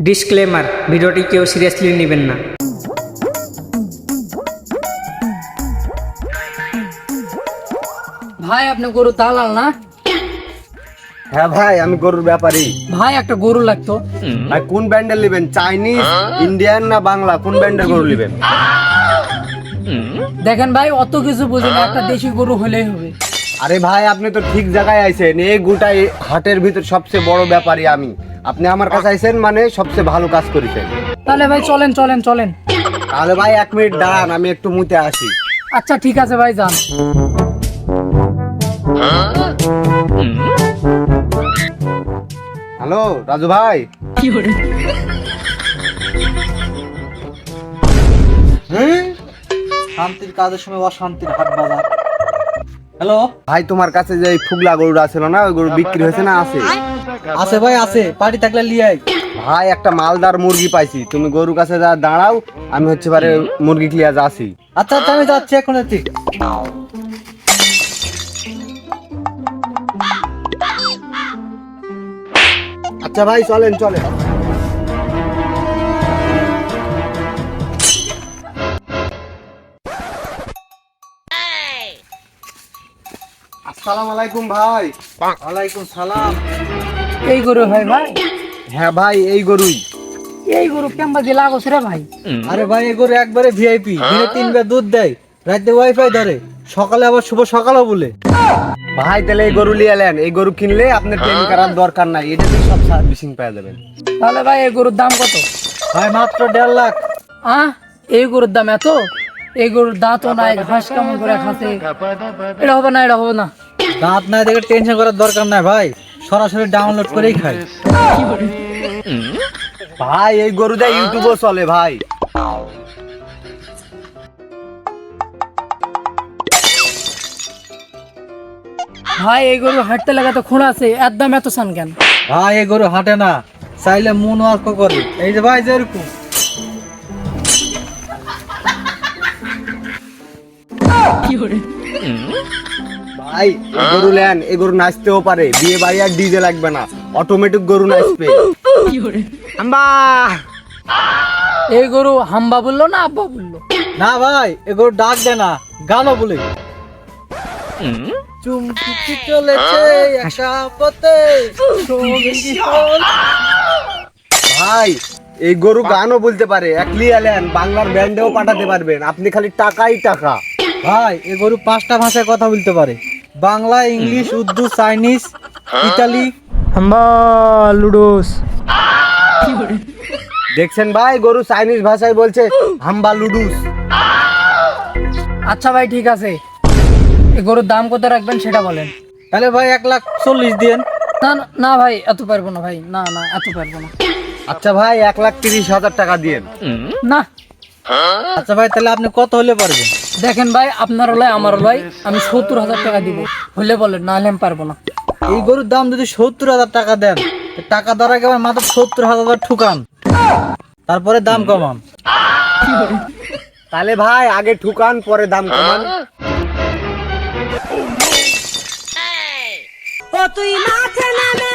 Disclaimer, ভিডিওটি কেউ seriously নেবেন না। ভাই আপনি গরু দালাল না? হ্যাঁ ভাই, আমি গরুর ব্যাপারী। ভাই একটা গরু লাগতো। ভাই কোন ব্র্যান্ডের নেবেন, চাইনিজ, ইন্ডিয়ান না বাংলা, কোন ব্র্যান্ডের গরু নেবেন? দেখেন ভাই অত কিছু বুঝি না, একটা দেশি গরু হলেই হবে। আরে ভাই, আপনি তো ঠিক জায়গায় আইছেন। এই গোটাই হাটের ভিতর সবচেয়ে বড় ব্যাপারী আমি। আপনি আমার কাছে আইছেন মানে সবচেয়ে ভালো কাজ করেছেন। তাহলে ভাই চলেন চলেন চলেন। তাহলে ভাই 1 মিনিট দাঁড়ান, আমি একটু মুতে আসি। আচ্ছা ঠিক আছে ভাই, যান। হ্যালো রাজু ভাই। শান্তির কাজের সময় অশান্তির হাট বাজার। হ্যালো ভাই, তোমার কাছে যে এই ফুগলা গরুটা ছিল না, ওই গরু বিক্রি হয়েছে না? আছে আছে ভাই, আছে। পার্টি থাকলে লিয়ে আই। ভাই, একটা মালদার মুরগি পাইছি। তুমি গরুর কাছে যা দাঁড়াও, আমি হচ্ছে পারে মুরগি ক্লিয়ার যাচ্ছি। আচ্ছা আচ্ছা, আমি যাচ্ছি এখন। আচ্ছা ভাই, চলেন চলেন। আসসালামু আলাইকুম ভাই। ওয়ালাইকুম সালাম। এই গরু হয় ভাই? হ্যাঁ ভাই, এই গরুই। এই গরু কেমবা দিলা গোছ রে ভাই? আরে ভাই, এগুলো একবারে ভিআইপি। দিনে 3 বার দুধ দেয়, রাতে ওয়াইফাই ধরে, সকালে আবার শুভ সকালও বলে। ভাই তাহলে এই গরু নিয়ে এলেন। এই গরু কিনলে আপনার ট্রেনিং করার দরকার নাই, এটাতেই সব সার্ভিসিং পেয়ে যাবেন। তাহলে ভাই এই গরুর দাম কত? ভাই মাত্র 1.5 লাখ। এই গরুর দাম এত? এই গরুর দাঁতও নাই, ঘাস কেমন করে খাতে? এটা হবে না, এটা হবে না। দাঁত নাই দেখে টেনশন করার দরকার নাই ভাই, সরাসরি ডাউনলোড করেই খাই। ভাই এই গরুটা ইউটিউবও চলে ভাই। ভাই এই গরু হাঁটতে লাগাতে খুঁড় আছে, এর দাম এত সান কেন? ভাই এই গরু হাঁটে না, চাইলে মন ওয়ার্ক করে। এই যে ভাই, যেরকম ভাই এই গরু নেন, এই গরু নাচতেও পারে, বিয়ে বাড়ি আর ডিজে লাগবে না, অটোমেটিক গরু নাচবে। আম্বা। এই গরু হাম্বা বললো না আব্বা বললো? না ভাই, এ গরু ডাক দেয় না, গানও বলে। চুমকি চলেছে একা পথে, সঙ্গী হল। ভাই এই গরু গানও বলতে পারে, একলি এলেন বাংলার ব্যান্ডেও পাঠাতে পারবেন, আপনি খালি টাকাই টাকা। ভাই এ গরু 5টা ভাষায় কথা বলতে পারে, Bangla, English, Urdu, Chinese, Italy. হাম্বা লুডোস। দেখছেন ভাই, গরু চাইনিজ ভাষায় বলছে হাম্বা লুডুস। আচ্ছা ভাই ঠিক আছে, এই গরুর দাম কত রাখবেন সেটা বলেন। তাহলে ভাই 1,40,000 দিন। না না, না ভাই এত পারবো না ভাই, না না এত পারবো না। আচ্ছা ভাই 1,30,000 টাকা দিয়েন। না আচ্ছা ভাই, তাহলে আপনি কত হলে পারবেন? দেখেন ভাই, আপনার লয় আমার লয়, আমি 70,000 টাকা দিব, হলে বলেন, না হলে আমি পারবো না। এই গরুর দাম যদি 70,000 টাকা দেন, তো টাকা দেওয়ার আগে আমার মাত্র 70,000 ঠুকান, তারপরে দাম কমান। তাহলে ভাই আগে ঠুকান, পরে দাম কমান। ও তুই মাঠে নামে